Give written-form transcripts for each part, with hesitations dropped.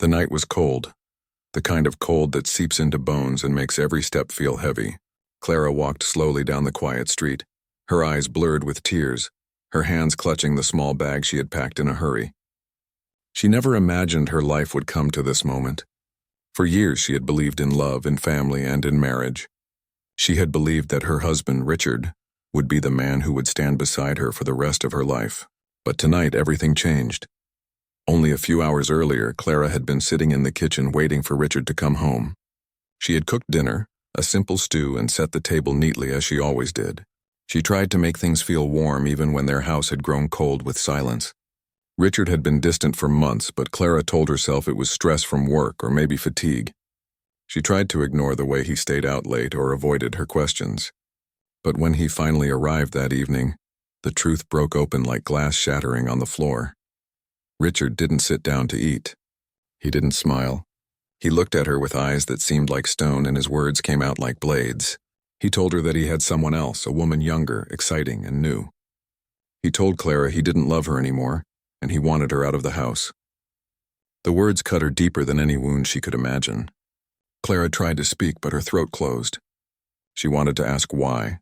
The night was cold, the kind of cold that seeps into bones and makes every step feel heavy. Clara walked slowly down the quiet street, her eyes blurred with tears, her hands clutching the small bag she had packed in a hurry. She never imagined her life would come to this moment. For years she had believed in love, in family, and in marriage. She had believed that her husband, Richard, would be the man who would stand beside her for the rest of her life. But tonight everything changed. Only a few hours earlier, Clara had been sitting in the kitchen waiting for Richard to come home. She had cooked dinner, a simple stew, and set the table neatly as she always did. She tried to make things feel warm even when their house had grown cold with silence. Richard had been distant for months, but Clara told herself it was stress from work or maybe fatigue. She tried to ignore the way he stayed out late or avoided her questions. But when he finally arrived that evening, the truth broke open like glass shattering on the floor. Richard didn't sit down to eat. He didn't smile. He looked at her with eyes that seemed like stone, and his words came out like blades. He told her that he had someone else, a woman younger, exciting, and new. He told Clara he didn't love her anymore, and he wanted her out of the house. The words cut her deeper than any wound she could imagine. Clara tried to speak, but her throat closed. She wanted to ask why,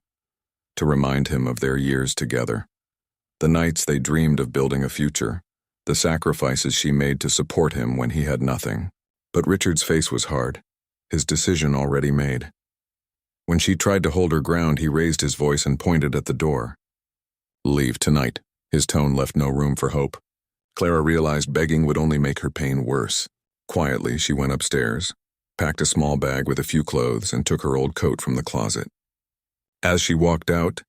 to remind him of their years together, the nights they dreamed of building a future, the sacrifices she made to support him when he had nothing. But Richard's face was hard, his decision already made. When she tried to hold her ground, he raised his voice and pointed at the door. "Leave tonight." His tone left no room for hope. Clara realized begging would only make her pain worse. Quietly, she went upstairs, packed a small bag with a few clothes, and took her old coat from the closet. As she walked out,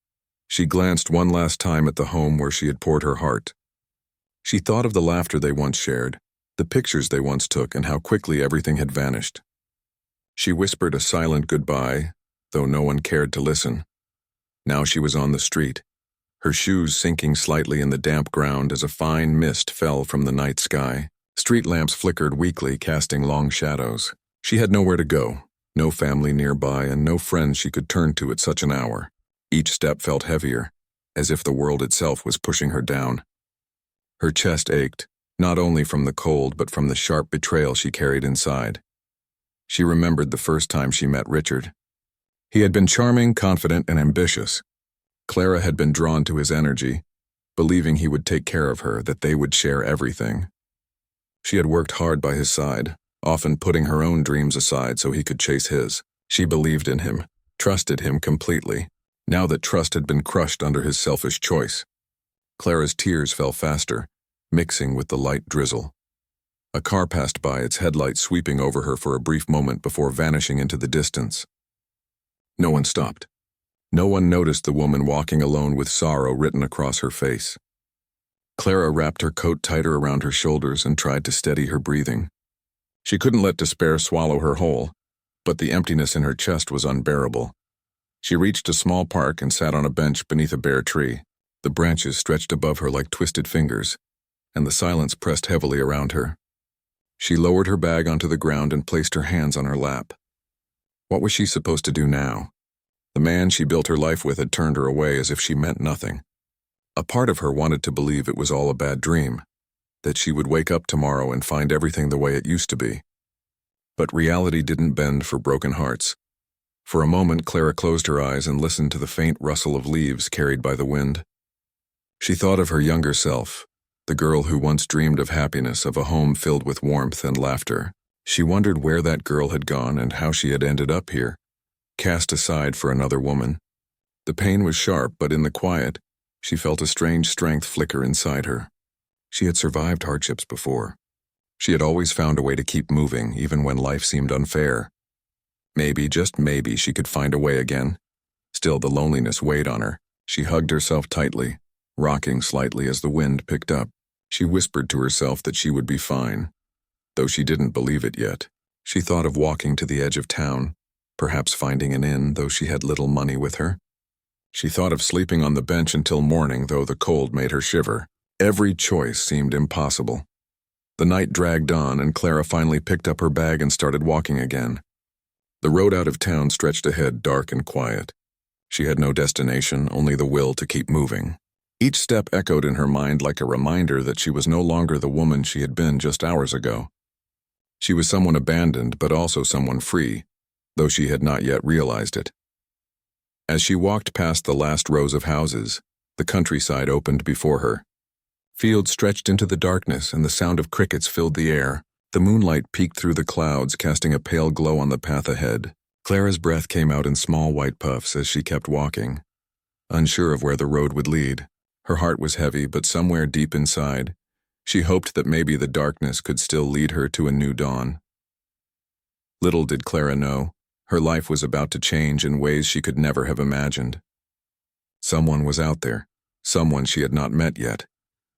she glanced one last time at the home where she had poured her heart. She thought of the laughter they once shared, the pictures they once took, and how quickly everything had vanished. She whispered a silent goodbye, though no one cared to listen. Now she was on the street, her shoes sinking slightly in the damp ground as a fine mist fell from the night sky. Street lamps flickered weakly, casting long shadows. She had nowhere to go, no family nearby, and no friends she could turn to at such an hour. Each step felt heavier, as if the world itself was pushing her down. Her chest ached, not only from the cold but from the sharp betrayal she carried inside. She remembered the first time she met Richard. He had been charming, confident, and ambitious. Clara had been drawn to his energy, believing he would take care of her, that they would share everything. She had worked hard by his side, often putting her own dreams aside so he could chase his. She believed in him, trusted him completely. Now that trust had been crushed under his selfish choice, Clara's tears fell faster, mixing with the light drizzle. A car passed by, its headlights sweeping over her for a brief moment before vanishing into the distance. No one stopped. No one noticed the woman walking alone with sorrow written across her face. Clara wrapped her coat tighter around her shoulders and tried to steady her breathing. She couldn't let despair swallow her whole, but the emptiness in her chest was unbearable. She reached a small park and sat on a bench beneath a bare tree. The branches stretched above her like twisted fingers, and the silence pressed heavily around her. She lowered her bag onto the ground and placed her hands on her lap. What was she supposed to do now? The man she built her life with had turned her away as if she meant nothing. A part of her wanted to believe it was all a bad dream, that she would wake up tomorrow and find everything the way it used to be. But reality didn't bend for broken hearts. For a moment, Clara closed her eyes and listened to the faint rustle of leaves carried by the wind. She thought of her younger self, the girl who once dreamed of happiness, of a home filled with warmth and laughter. She wondered where that girl had gone and how she had ended up here, cast aside for another woman. The pain was sharp, but in the quiet, she felt a strange strength flicker inside her. She had survived hardships before. She had always found a way to keep moving, even when life seemed unfair. Maybe, just maybe, she could find a way again. Still, the loneliness weighed on her. She hugged herself tightly, rocking slightly as the wind picked up. She whispered to herself that she would be fine, though she didn't believe it yet. She thought of walking to the edge of town, perhaps finding an inn, though she had little money with her. She thought of sleeping on the bench until morning, though the cold made her shiver. Every choice seemed impossible. The night dragged on, and Clara finally picked up her bag and started walking again. The road out of town stretched ahead, dark and quiet. She had no destination, only the will to keep moving. Each step echoed in her mind like a reminder that she was no longer the woman she had been just hours ago. She was someone abandoned, but also someone free, though she had not yet realized it. As she walked past the last rows of houses, the countryside opened before her. Fields stretched into the darkness, and the sound of crickets filled the air. The moonlight peeked through the clouds, casting a pale glow on the path ahead. Clara's breath came out in small white puffs as she kept walking, unsure of where the road would lead. Her heart was heavy, but somewhere deep inside, she hoped that maybe the darkness could still lead her to a new dawn. Little did Clara know, her life was about to change in ways she could never have imagined. Someone was out there, someone she had not met yet,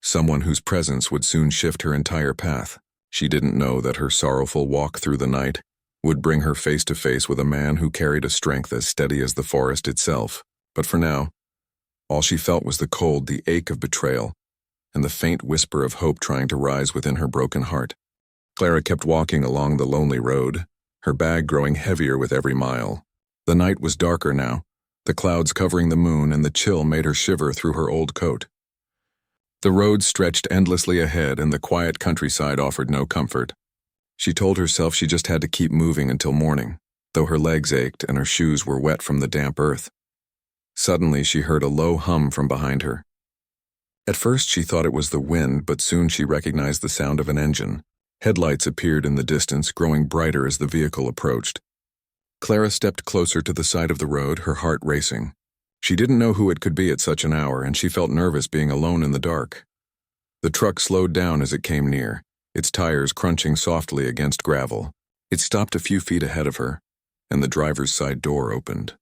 someone whose presence would soon shift her entire path. She didn't know that her sorrowful walk through the night would bring her face to face with a man who carried a strength as steady as the forest itself. But for now, all she felt was the cold, the ache of betrayal, and the faint whisper of hope trying to rise within her broken heart. Clara kept walking along the lonely road, her bag growing heavier with every mile. The night was darker now, the clouds covering the moon, and the chill made her shiver through her old coat. The road stretched endlessly ahead, and the quiet countryside offered no comfort. She told herself she just had to keep moving until morning, though her legs ached and her shoes were wet from the damp earth. Suddenly she heard a low hum from behind her. At first she thought it was the wind, but soon she recognized the sound of an engine. Headlights appeared in the distance, growing brighter as the vehicle approached. Clara stepped closer to the side of the road, her heart racing. She didn't know who it could be at such an hour, and she felt nervous being alone in the dark. The truck slowed down as it came near, its tires crunching softly against gravel. It stopped a few feet ahead of her, and the driver's side door opened.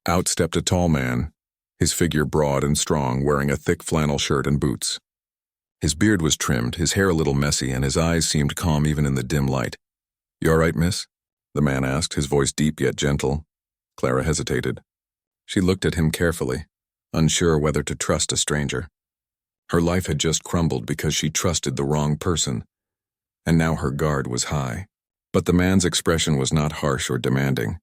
Out stepped a tall man, his figure broad and strong, wearing a thick flannel shirt and boots. His beard was trimmed, his hair a little messy, and his eyes seemed calm even in the dim light. "You all right, miss?" the man asked, his voice deep yet gentle. Clara hesitated. She looked at him carefully, unsure whether to trust a stranger. Her life had just crumbled because she trusted the wrong person, and now her guard was high. But the man's expression was not harsh or demanding.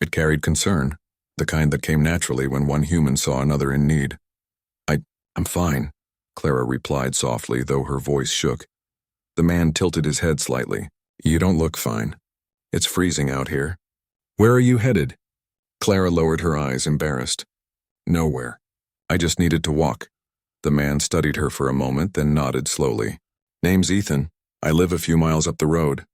It carried concern, the kind that came naturally when one human saw another in need. I'm fine," Clara replied softly, though her voice shook. The man tilted his head slightly. "You don't look fine. It's freezing out here. Where are you headed?" Clara lowered her eyes, embarrassed. "Nowhere. I just needed to walk." The man studied her for a moment, then nodded slowly. "Name's Ethan. I live a few miles up the road.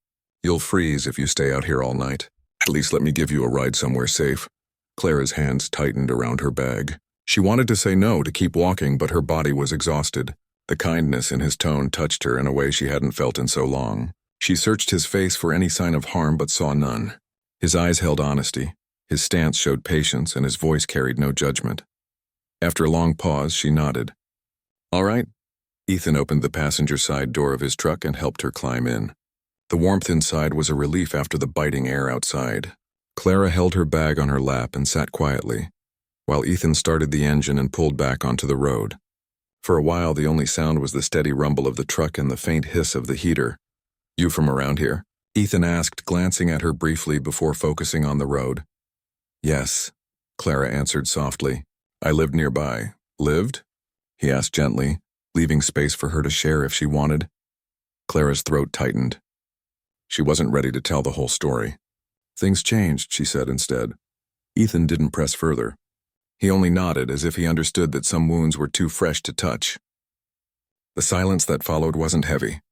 You'll freeze if you stay out here all night. At least let me give you a ride somewhere safe." Clara's hands tightened around her bag. She wanted to say no, to keep walking, but her body was exhausted. The kindness in his tone touched her in a way she hadn't felt in so long. She searched his face for any sign of harm but saw none. His eyes held honesty, his stance showed patience, and his voice carried no judgment. After a long pause, she nodded. "All right." Ethan opened the passenger side door of his truck and helped her climb in. The warmth inside was a relief after the biting air outside. Clara held her bag on her lap and sat quietly, while Ethan started the engine and pulled back onto the road. For a while, the only sound was the steady rumble of the truck and the faint hiss of the heater. "You from around here?" Ethan asked, glancing at her briefly before focusing on the road. "Yes," Clara answered softly. "I lived nearby." "Lived?" he asked gently, leaving space for her to share if she wanted. Clara's throat tightened. She wasn't ready to tell the whole story. "Things changed," she said instead. Ethan didn't press further. He only nodded, as if he understood that some wounds were too fresh to touch. The silence that followed wasn't heavy.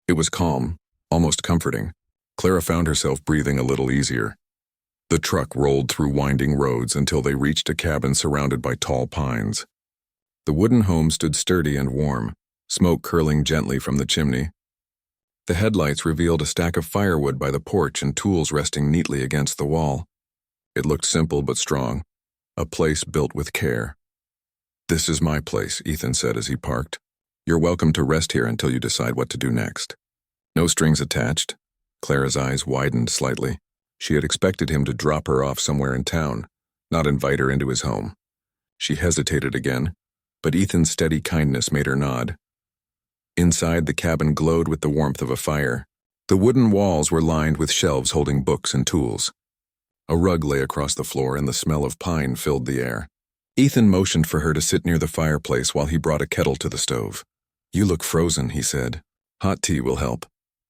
It was calm, almost comforting. Clara found herself breathing a little easier. The truck rolled through winding roads until they reached a cabin surrounded by tall pines. The wooden home stood sturdy and warm, smoke curling gently from the chimney. The headlights revealed a stack of firewood by the porch and tools resting neatly against the wall. It looked simple but strong, a place built with care. "This is my place," Ethan said as he parked. "You're welcome to rest here until you decide what to do next." No strings attached. Clara's eyes widened slightly. She had expected him to drop her off somewhere in town, not invite her into his home. She hesitated again, but Ethan's steady kindness made her nod. Inside, the cabin glowed with the warmth of a fire. The wooden walls were lined with shelves holding books and tools. A rug lay across the floor, and the smell of pine filled the air. Ethan motioned for her to sit near the fireplace while he brought a kettle to the stove. "You look frozen," he said. "Hot tea will help."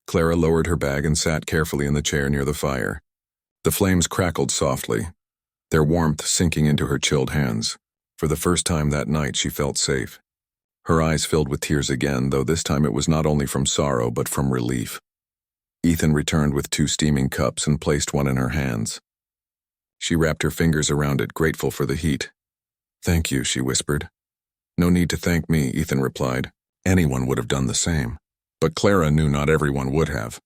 Clara lowered her bag and sat carefully in the chair near the fire. The flames crackled softly, their warmth sinking into her chilled hands. For the first time that night, she felt safe. Her eyes filled with tears again, though this time it was not only from sorrow but from relief. Ethan returned with 2 steaming cups and placed one in her hands. She wrapped her fingers around it, grateful for the heat. "Thank you," she whispered. "No need to thank me," Ethan replied. "Anyone would have done the same." But Clara knew not everyone would have.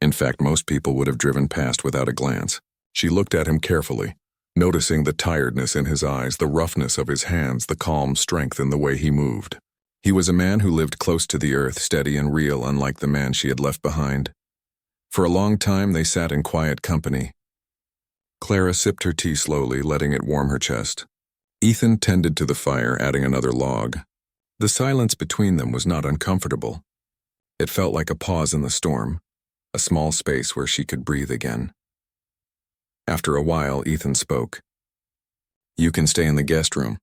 In fact, most people would have driven past without a glance. She looked at him carefully, noticing the tiredness in his eyes, the roughness of his hands, the calm strength in the way he moved. He was a man who lived close to the earth, steady and real, unlike the man she had left behind. For a long time they sat in quiet company. Clara sipped her tea slowly, letting it warm her chest. Ethan tended to the fire, adding another log. The silence between them was not uncomfortable. It felt like a pause in the storm, a small space where she could breathe again. After a while, Ethan spoke. "You can stay in the guest room.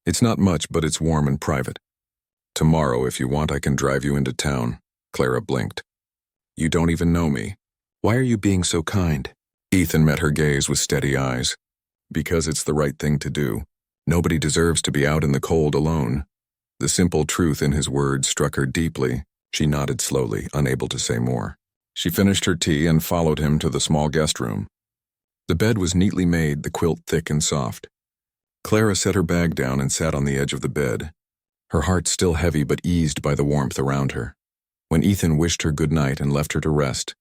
It's not much, but it's warm and private. Tomorrow, if you want, I can drive you into town." Clara blinked. "You don't even know me. Why are you being so kind?" Ethan met her gaze with steady eyes. "Because it's the right thing to do. Nobody deserves to be out in the cold alone." The simple truth in his words struck her deeply. She nodded slowly, unable to say more. She finished her tea and followed him to the small guest room. The bed was neatly made, the quilt thick and soft. Clara set her bag down and sat on the edge of the bed, her heart still heavy but eased by the warmth around her. When Ethan wished her good night and left her to rest,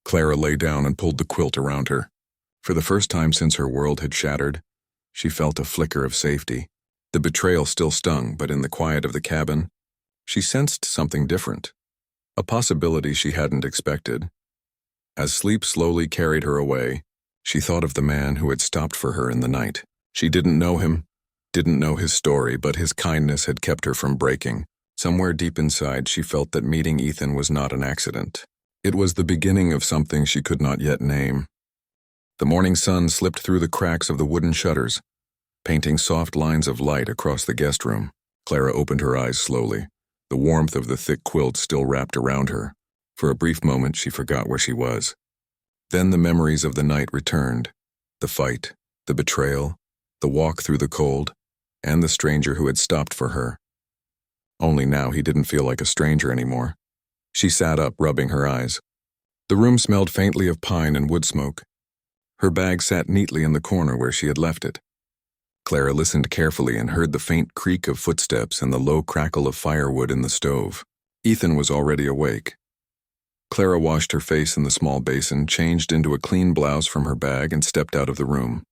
Clara lay down and pulled the quilt around her. For the first time since her world had shattered, she felt a flicker of safety. The betrayal still stung, but in the quiet of the cabin, she sensed something different, a possibility she hadn't expected. As sleep slowly carried her away, she thought of the man who had stopped for her in the night. She didn't know him, didn't know his story, but his kindness had kept her from breaking. Somewhere deep inside, she felt that meeting Ethan was not an accident. It was the beginning of something she could not yet name. The morning sun slipped through the cracks of the wooden shutters, painting soft lines of light across the guest room. Clara opened her eyes slowly, the warmth of the thick quilt still wrapped around her. For a brief moment, she forgot where she was. Then the memories of the night returned. The fight, the betrayal, the walk through the cold, and the stranger who had stopped for her. Only now he didn't feel like a stranger anymore. She sat up, rubbing her eyes. The room smelled faintly of pine and wood smoke. Her bag sat neatly in the corner where she had left it. Clara listened carefully and heard the faint creak of footsteps and the low crackle of firewood in the stove. Ethan was already awake. Clara washed her face in the small basin, changed into a clean blouse from her bag, and stepped out of the room.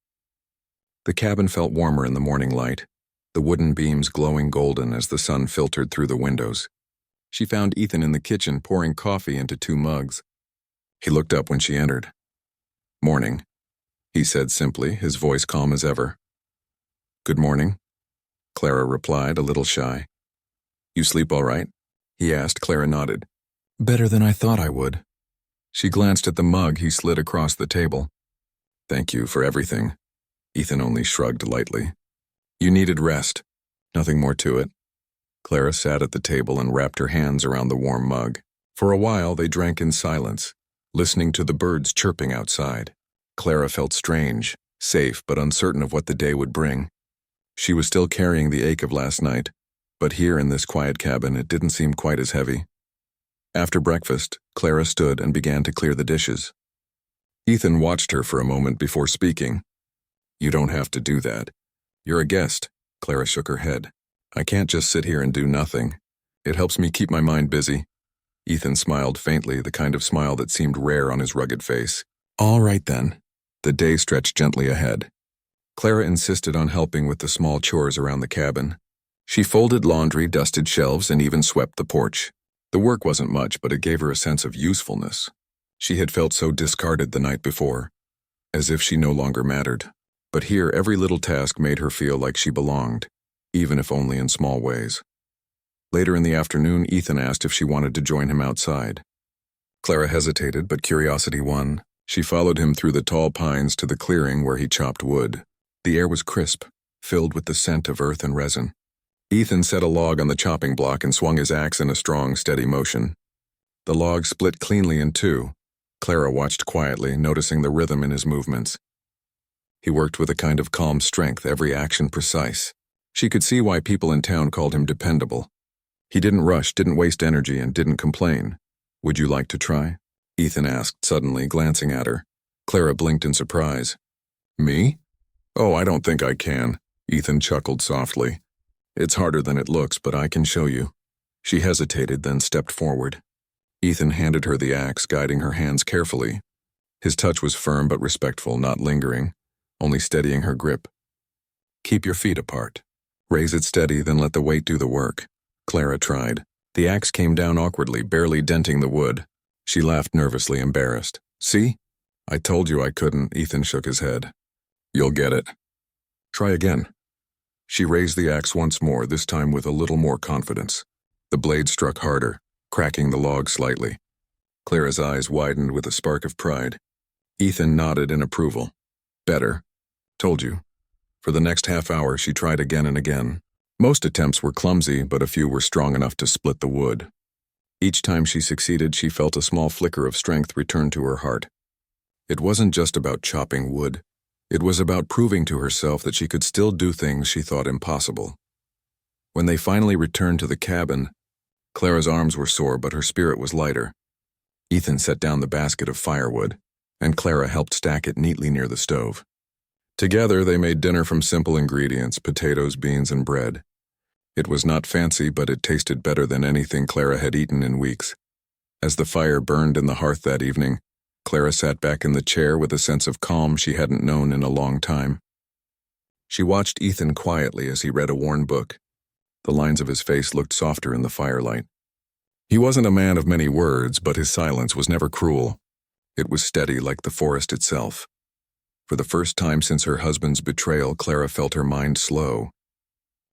The cabin felt warmer in the morning light, the wooden beams glowing golden as the sun filtered through the windows. She found Ethan in the kitchen pouring coffee into 2 mugs. He looked up when she entered. "Morning," he said simply, his voice calm as ever. "Good morning," Clara replied, a little shy. "You sleep all right?" he asked. Clara nodded. "Better than I thought I would." She glanced at the mug he slid across the table. "Thank you for everything." Ethan only shrugged lightly. "You needed rest. Nothing more to it." Clara sat at the table and wrapped her hands around the warm mug. For a while they drank in silence, listening to the birds chirping outside. Clara felt strange, safe but uncertain of what the day would bring. She was still carrying the ache of last night, but here in this quiet cabin it didn't seem quite as heavy. After breakfast, Clara stood and began to clear the dishes. Ethan watched her for a moment before speaking. "You don't have to do that. You're a guest." Clara shook her head. "I can't just sit here and do nothing. It helps me keep my mind busy." Ethan smiled faintly, the kind of smile that seemed rare on his rugged face. "All right then." The day stretched gently ahead. Clara insisted on helping with the small chores around the cabin. She folded laundry, dusted shelves, and even swept the porch. The work wasn't much, but it gave her a sense of usefulness. She had felt so discarded the night before, as if she no longer mattered. But here, every little task made her feel like she belonged, even if only in small ways. Later in the afternoon, Ethan asked if she wanted to join him outside. Clara hesitated, but curiosity won. She followed him through the tall pines to the clearing where he chopped wood. The air was crisp, filled with the scent of earth and resin. Ethan set a log on the chopping block and swung his axe in a strong, steady motion. The log split cleanly in two. Clara watched quietly, noticing the rhythm in his movements. He worked with a kind of calm strength, every action precise. She could see why people in town called him dependable. He didn't rush, didn't waste energy, and didn't complain. "Would you like to try?" Ethan asked suddenly, glancing at her. Clara blinked in surprise. "Me? Oh, I don't think I can." Ethan chuckled softly. "It's harder than it looks, but I can show you." She hesitated, then stepped forward. Ethan handed her the axe, guiding her hands carefully. His touch was firm but respectful, not lingering, only steadying her grip. "Keep your feet apart. Raise it steady, then let the weight do the work." Clara tried. The axe came down awkwardly, barely denting the wood. She laughed nervously, embarrassed. "See? I told you I couldn't." Ethan shook his head. "You'll get it. Try again." She raised the axe once more, this time with a little more confidence. The blade struck harder, cracking the log slightly. Clara's eyes widened with a spark of pride. Ethan nodded in approval. "Better. Told you." For the next half hour, she tried again and again. Most attempts were clumsy, but a few were strong enough to split the wood. Each time she succeeded, she felt a small flicker of strength return to her heart. It wasn't just about chopping wood. It was about proving to herself that she could still do things she thought impossible. When they finally returned to the cabin, Clara's arms were sore, but her spirit was lighter. Ethan set down the basket of firewood, and Clara helped stack it neatly near the stove. Together, they made dinner from simple ingredients: potatoes, beans, and bread. It was not fancy, but it tasted better than anything Clara had eaten in weeks. As the fire burned in the hearth that evening, Clara sat back in the chair with a sense of calm she hadn't known in a long time. She watched Ethan quietly as he read a worn book. The lines of his face looked softer in the firelight. He wasn't a man of many words, but his silence was never cruel. It was steady, like the forest itself. For the first time since her husband's betrayal, Clara felt her mind slow.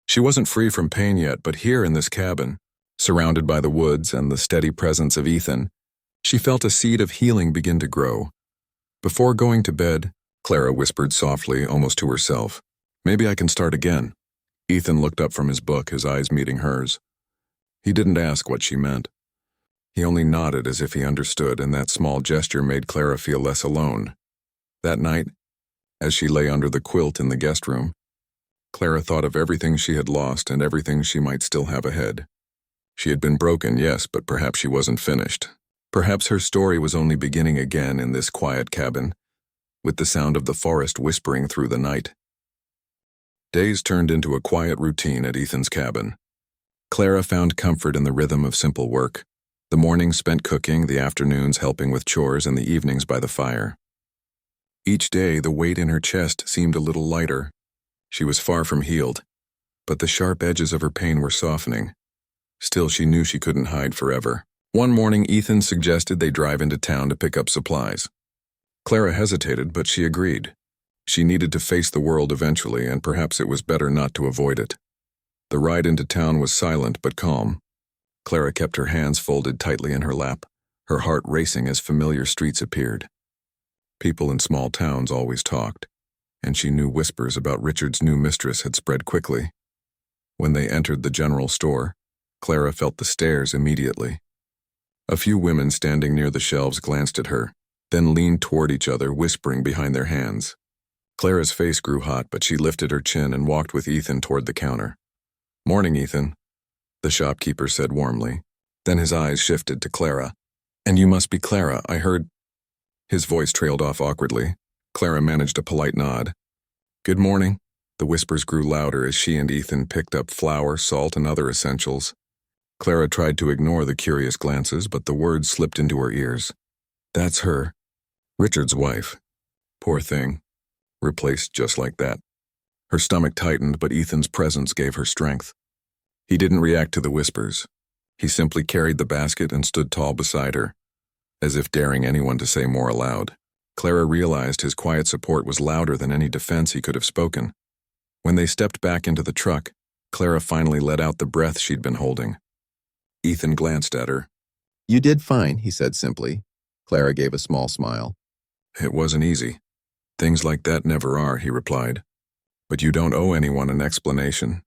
She wasn't free from pain yet, but here in this cabin, surrounded by the woods and the steady presence of Ethan, she felt a seed of healing begin to grow. Before going to bed, Clara whispered softly, almost to herself, "Maybe I can start again." Ethan looked up from his book, his eyes meeting hers. He didn't ask what she meant. He only nodded as if he understood, and that small gesture made Clara feel less alone. That night, as she lay under the quilt in the guest room, Clara thought of everything she had lost and everything she might still have ahead. She had been broken, yes, but perhaps she wasn't finished. Perhaps her story was only beginning again in this quiet cabin, with the sound of the forest whispering through the night. Days turned into a quiet routine at Ethan's cabin. Clara found comfort in the rhythm of simple work. The mornings spent cooking, the afternoons helping with chores, and the evenings by the fire. Each day, the weight in her chest seemed a little lighter. She was far from healed, but the sharp edges of her pain were softening. Still, she knew she couldn't hide forever. One morning, Ethan suggested they drive into town to pick up supplies. Clara hesitated, but she agreed. She needed to face the world eventually, and perhaps it was better not to avoid it. The ride into town was silent but calm. Clara kept her hands folded tightly in her lap, her heart racing as familiar streets appeared. People in small towns always talked, and she knew whispers about Richard's new mistress had spread quickly. When they entered the general store, Clara felt the stares immediately. A few women standing near the shelves glanced at her, then leaned toward each other, whispering behind their hands. Clara's face grew hot, but she lifted her chin and walked with Ethan toward the counter. "Morning, Ethan," the shopkeeper said warmly. Then his eyes shifted to Clara. "And you must be Clara, I heard—" His voice trailed off awkwardly. Clara managed a polite nod. "Good morning." The whispers grew louder as she and Ethan picked up flour, salt, and other essentials. Clara tried to ignore the curious glances, but the words slipped into her ears. "That's her. Richard's wife. Poor thing. Replaced just like that." Her stomach tightened, but Ethan's presence gave her strength. He didn't react to the whispers. He simply carried the basket and stood tall beside her, as if daring anyone to say more aloud. Clara realized his quiet support was louder than any defense he could have spoken. When they stepped back into the truck, Clara finally let out the breath she'd been holding. Ethan glanced at her. "You did fine," he said simply. Clara gave a small smile. "It wasn't easy. Things like that never are," he replied. "But you don't owe anyone an explanation."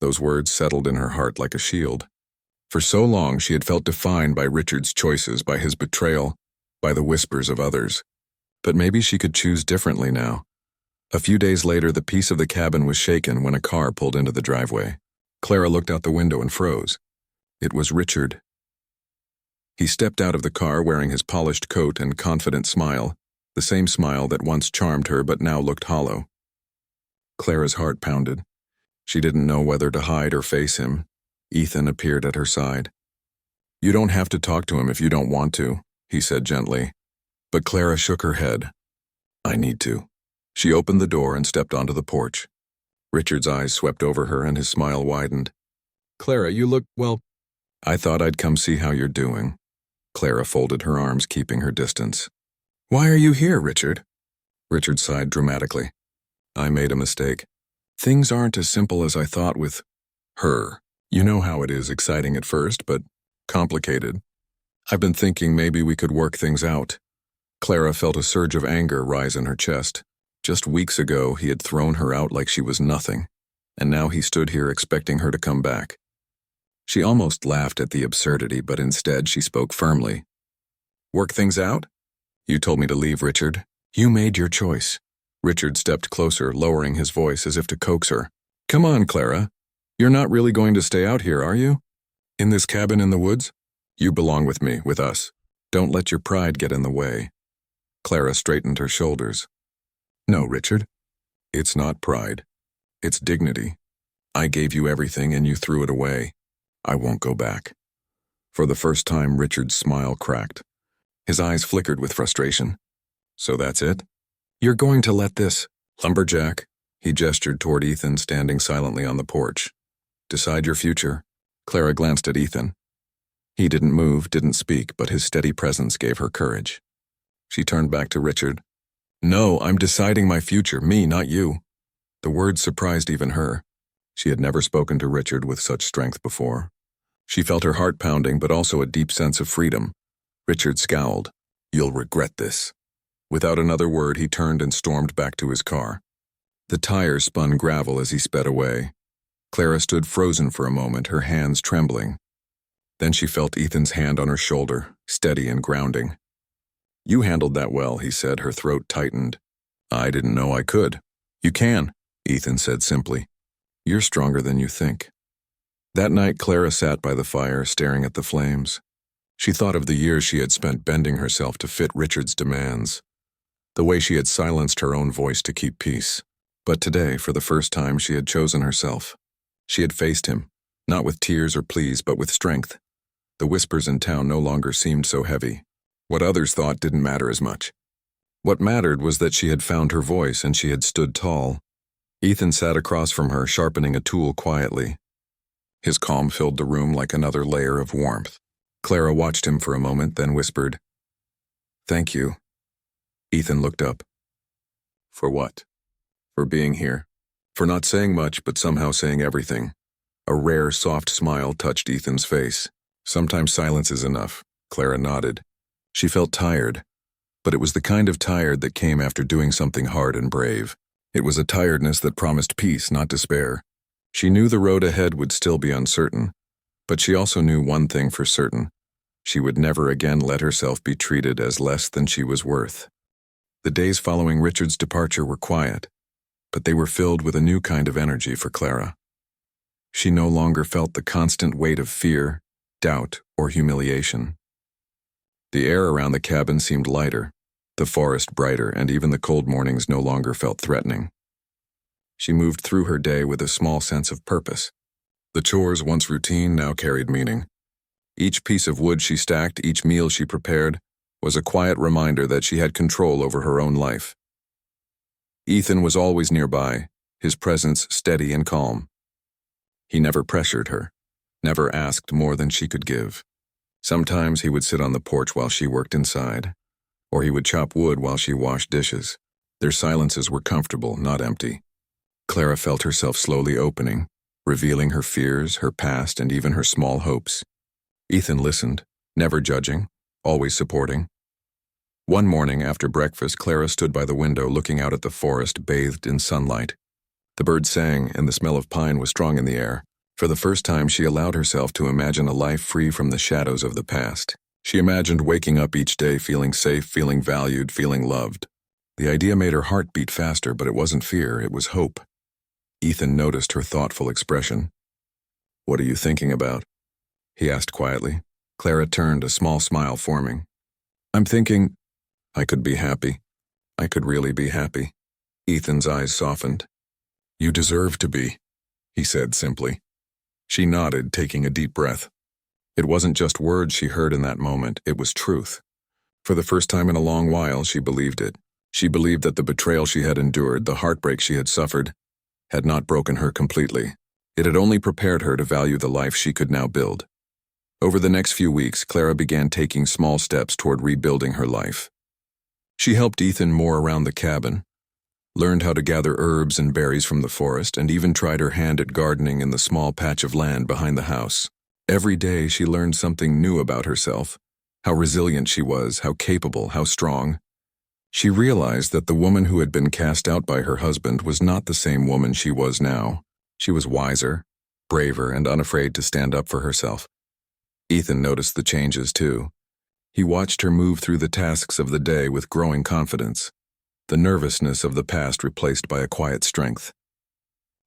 Those words settled in her heart like a shield. For so long she had felt defined by Richard's choices, by his betrayal, by the whispers of others. But maybe she could choose differently now. A few days later, the peace of the cabin was shaken when a car pulled into the driveway. Clara looked out the window and froze. It was Richard. He stepped out of the car wearing his polished coat and confident smile, the same smile that once charmed her but now looked hollow. Clara's heart pounded. She didn't know whether to hide or face him. Ethan appeared at her side. "You don't have to talk to him if you don't want to," he said gently. But Clara shook her head. "I need to." She opened the door and stepped onto the porch. Richard's eyes swept over her and his smile widened. "Clara, you look, well, I thought I'd come see how you're doing." Clara folded her arms, keeping her distance. "Why are you here, Richard?" Richard sighed dramatically. "I made a mistake. Things aren't as simple as I thought with her. You know how it is, exciting at first, but complicated. I've been thinking maybe we could work things out." Clara felt a surge of anger rise in her chest. Just weeks ago, he had thrown her out like she was nothing, and now he stood here expecting her to come back. She almost laughed at the absurdity, but instead she spoke firmly. "Work things out? You told me to leave, Richard. You made your choice." Richard stepped closer, lowering his voice as if to coax her. "Come on, Clara. You're not really going to stay out here, are you? In this cabin in the woods? You belong with me, with us. Don't let your pride get in the way." Clara straightened her shoulders. "No, Richard. It's not pride. It's dignity. I gave you everything and you threw it away. I won't go back." For the first time, Richard's smile cracked. His eyes flickered with frustration. "So that's it? You're going to let this lumberjack?" He gestured toward Ethan standing silently on the porch. "Decide your future." Clara glanced at Ethan. He didn't move, didn't speak, but his steady presence gave her courage. She turned back to Richard. "No, I'm deciding my future, me, not you." The words surprised even her. She had never spoken to Richard with such strength before. She felt her heart pounding, but also a deep sense of freedom. Richard scowled. "You'll regret this." Without another word, he turned and stormed back to his car. The tires spun gravel as he sped away. Clara stood frozen for a moment, her hands trembling. Then she felt Ethan's hand on her shoulder, steady and grounding. "You handled that well," he said, her throat tightened. "I didn't know I could." "You can," Ethan said simply. "You're stronger than you think." That night, Clara sat by the fire, staring at the flames. She thought of the years she had spent bending herself to fit Richard's demands, the way she had silenced her own voice to keep peace. But today, for the first time, she had chosen herself. She had faced him, not with tears or pleas, but with strength. The whispers in town no longer seemed so heavy. What others thought didn't matter as much. What mattered was that she had found her voice and she had stood tall. Ethan sat across from her, sharpening a tool quietly. His calm filled the room like another layer of warmth. Clara watched him for a moment, then whispered, "Thank you." Ethan looked up. "For what?" "For being here. For not saying much, but somehow saying everything." A rare, soft smile touched Ethan's face. "Sometimes silence is enough," Clara nodded. She felt tired, but it was the kind of tired that came after doing something hard and brave. It was a tiredness that promised peace, not despair. She knew the road ahead would still be uncertain, but she also knew one thing for certain. She would never again let herself be treated as less than she was worth. The days following Richard's departure were quiet, but they were filled with a new kind of energy for Clara. She no longer felt the constant weight of fear, doubt, or humiliation. The air around the cabin seemed lighter, the forest brighter, and even the cold mornings no longer felt threatening. She moved through her day with a small sense of purpose. The chores, once routine, now carried meaning. Each piece of wood she stacked, each meal she prepared, was a quiet reminder that she had control over her own life. Ethan was always nearby, his presence steady and calm. He never pressured her, never asked more than she could give. Sometimes he would sit on the porch while she worked inside, or he would chop wood while she washed dishes. Their silences were comfortable, not empty. Clara felt herself slowly opening, revealing her fears, her past, and even her small hopes. Ethan listened, never judging, always supporting. One morning after breakfast, Clara stood by the window looking out at the forest bathed in sunlight. The birds sang and the smell of pine was strong in the air. For the first time, she allowed herself to imagine a life free from the shadows of the past. She imagined waking up each day feeling safe, feeling valued, feeling loved. The idea made her heart beat faster, but it wasn't fear, it was hope. Ethan noticed her thoughtful expression. "What are you thinking about?" he asked quietly. Clara turned, a small smile forming. "I'm thinking, I could be happy. I could really be happy." Ethan's eyes softened. "You deserve to be," he said simply. She nodded, taking a deep breath. It wasn't just words she heard in that moment, it was truth. For the first time in a long while, she believed it. She believed that the betrayal she had endured, the heartbreak she had suffered, had not broken her completely. It had only prepared her to value the life she could now build. Over the next few weeks, Clara began taking small steps toward rebuilding her life. She helped Ethan more around the cabin, learned how to gather herbs and berries from the forest, and even tried her hand at gardening in the small patch of land behind the house. Every day she learned something new about herself, how resilient she was, how capable, how strong. She realized that the woman who had been cast out by her husband was not the same woman she was now. She was wiser, braver, and unafraid to stand up for herself. Ethan noticed the changes too. He watched her move through the tasks of the day with growing confidence, the nervousness of the past replaced by a quiet strength.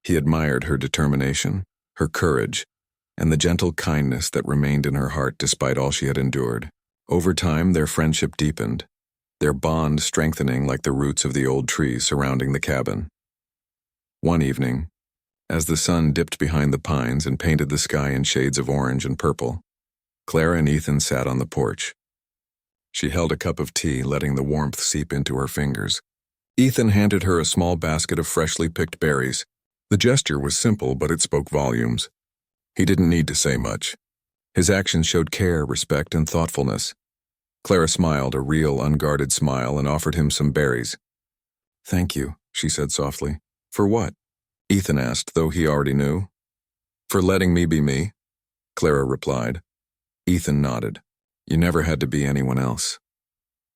He admired her determination, her courage, and the gentle kindness that remained in her heart despite all she had endured. Over time, their friendship deepened, their bond strengthening like the roots of the old trees surrounding the cabin. One evening, as the sun dipped behind the pines and painted the sky in shades of orange and purple, Clara and Ethan sat on the porch. She held a cup of tea, letting the warmth seep into her fingers. Ethan handed her a small basket of freshly picked berries. The gesture was simple, but it spoke volumes. He didn't need to say much. His actions showed care, respect, and thoughtfulness. Clara smiled, a real, unguarded smile, and offered him some berries. "Thank you," she said softly. "For what?" Ethan asked, though he already knew. "For letting me be me," Clara replied. Ethan nodded. "You never had to be anyone else."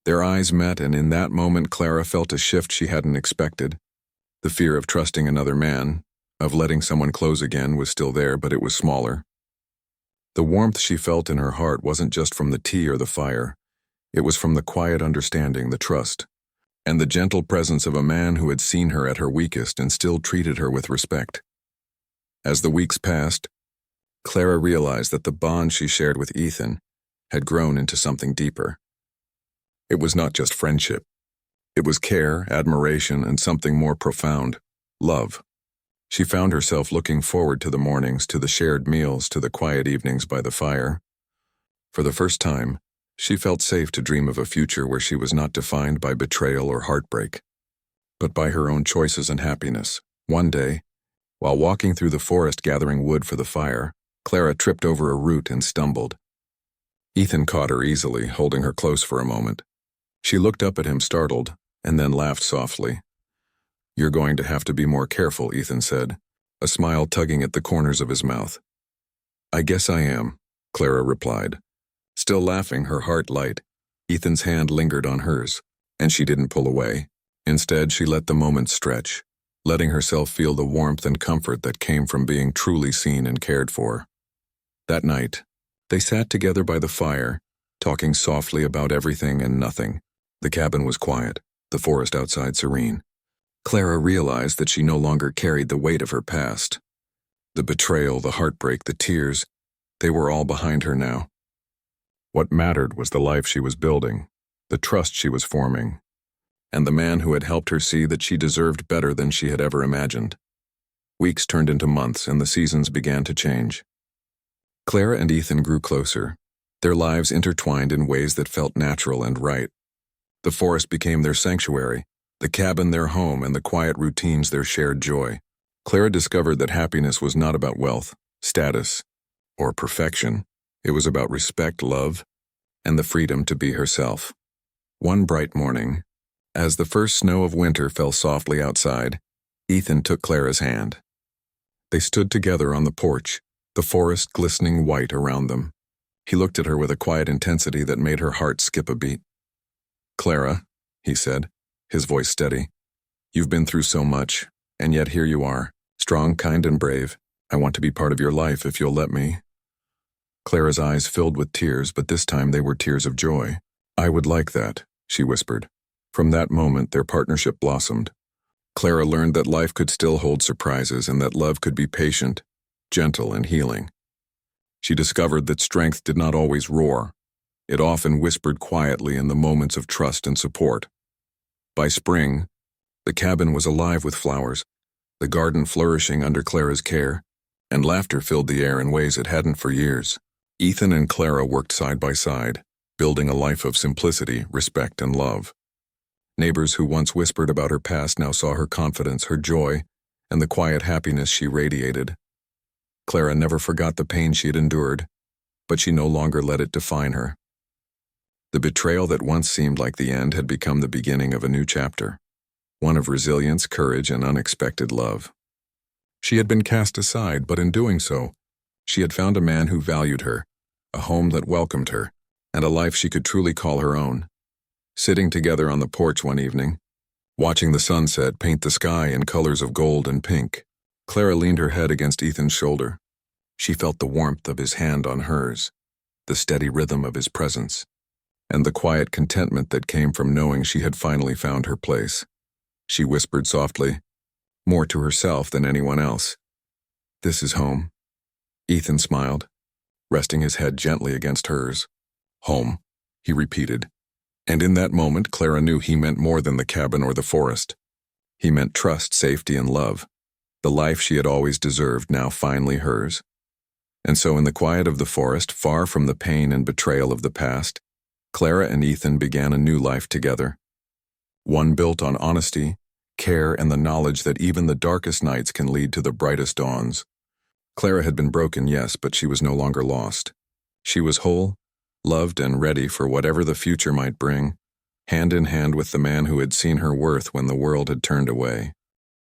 Their eyes met, and in that moment Clara felt a shift she hadn't expected. The fear of trusting another man, of letting someone close again, was still there, but it was smaller. The warmth she felt in her heart wasn't just from the tea or the fire. It was from the quiet understanding, the trust, and the gentle presence of a man who had seen her at her weakest and still treated her with respect. As the weeks passed, Clara realized that the bond she shared with Ethan had grown into something deeper. It was not just friendship. It was care, admiration, and something more profound, love. She found herself looking forward to the mornings, to the shared meals, to the quiet evenings by the fire. For the first time, she felt safe to dream of a future where she was not defined by betrayal or heartbreak, but by her own choices and happiness. One day, while walking through the forest gathering wood for the fire, Clara tripped over a root and stumbled. Ethan caught her easily, holding her close for a moment. She looked up at him startled, and then laughed softly. "You're going to have to be more careful," Ethan said, a smile tugging at the corners of his mouth. "I guess I am," Clara replied. Still laughing, her heart light, Ethan's hand lingered on hers, and she didn't pull away. Instead, she let the moment stretch, letting herself feel the warmth and comfort that came from being truly seen and cared for. That night, they sat together by the fire, talking softly about everything and nothing. The cabin was quiet, the forest outside serene. Clara realized that she no longer carried the weight of her past. The betrayal, the heartbreak, the tears, they were all behind her now. What mattered was the life she was building, the trust she was forming, and the man who had helped her see that she deserved better than she had ever imagined. Weeks turned into months, and the seasons began to change. Clara and Ethan grew closer, their lives intertwined in ways that felt natural and right. The forest became their sanctuary, the cabin their home, and the quiet routines their shared joy. Clara discovered that happiness was not about wealth, status, or perfection. It was about respect, love, and the freedom to be herself. One bright morning, as the first snow of winter fell softly outside, Ethan took Clara's hand. They stood together on the porch, the forest glistening white around them. He looked at her with a quiet intensity that made her heart skip a beat. "Clara," he said, his voice steady, "you've been through so much, and yet here you are, strong, kind, and brave. I want to be part of your life if you'll let me." Clara's eyes filled with tears, but this time they were tears of joy. "I would like that," she whispered. From that moment, their partnership blossomed. Clara learned that life could still hold surprises and that love could be patient, gentle, and healing. She discovered that strength did not always roar. It often whispered quietly in the moments of trust and support. By spring, the cabin was alive with flowers, the garden flourishing under Clara's care, and laughter filled the air in ways it hadn't for years. Ethan and Clara worked side by side, building a life of simplicity, respect, and love. Neighbors who once whispered about her past now saw her confidence, her joy, and the quiet happiness she radiated. Clara never forgot the pain she had endured, but she no longer let it define her. The betrayal that once seemed like the end had become the beginning of a new chapter, one of resilience, courage, and unexpected love. She had been cast aside, but in doing so, she had found a man who valued her, a home that welcomed her, and a life she could truly call her own. Sitting together on the porch one evening, watching the sunset paint the sky in colors of gold and pink, Clara leaned her head against Ethan's shoulder. She felt the warmth of his hand on hers, the steady rhythm of his presence, and the quiet contentment that came from knowing she had finally found her place. She whispered softly, more to herself than anyone else, "This is home." Ethan smiled, resting his head gently against hers. "Home," he repeated. And in that moment, Clara knew he meant more than the cabin or the forest. He meant trust, safety, and love. The life she had always deserved, now finally hers. And so in the quiet of the forest, far from the pain and betrayal of the past, Clara and Ethan began a new life together. One built on honesty, care, and the knowledge that even the darkest nights can lead to the brightest dawns. Clara had been broken, yes, but she was no longer lost. She was whole, loved, and ready for whatever the future might bring, hand in hand with the man who had seen her worth when the world had turned away.